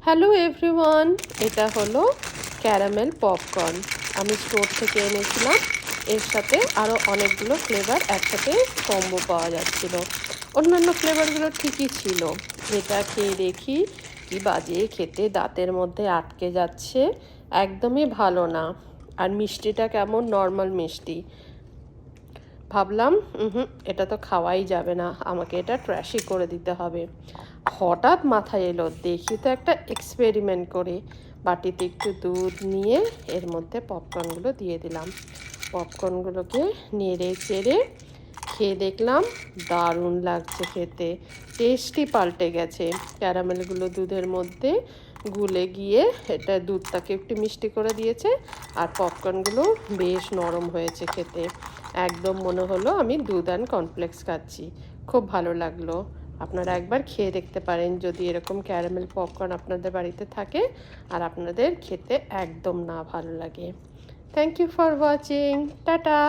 Hello everyone, এটা হলো caramel popcorn. আমি স্টোর থেকে এনেছিলাম। এর সাথে আরও অনেকগুলো ফ্লেভার একসাথে কম্বো পাওয়া যাচ্ছিল। অন্যান্য ফ্লেভারগুলো ঠিকই ছিল। এটা খেয়ে দেখি কি বাজে খেতে, দাঁতের মধ্যে আটকে যাচ্ছে, একদমই ভালো না। আর মিষ্টিটা কেমন নর্মাল মিষ্টি। ভাবলাম এটা তো খাওয়াই যাবে না, আমাকে এটা ট্র্যাশই করে দিতে হবে। হঠাৎ মাথায় এলো দেখি তো একটা এক্সপেরিমেন্ট করে। বাটিতে একটু দুধ নিয়ে এর মধ্যে পপকর্নগুলো দিয়ে দিলাম। পপকর্নগুলোকে নেড়ে চেড়ে খেয়ে দেখলাম দারুণ লাগছে খেতে। টেস্টই পাল্টে গেছে। ক্যারামেলগুলো দুধের মধ্যে গুলে গিয়ে এটা দুধটাকে একটু মিষ্টি করে দিয়েছে, আর পপকর্নগুলো বেশ নরম হয়েছে খেতে। একদম মনে হলো আমি দুধ অ্যান্ড কর্নফ্লেক্স খাচ্ছি। খুব ভালো লাগলো। আপনারা একবার খেয়ে দেখতে পারেন যদি এরকম ক্যারামেল পপকর্ন আপনাদের বাড়িতে থাকে আর আপনাদের খেতে একদম না ভালো লাগে। Thank you for watching. Tata.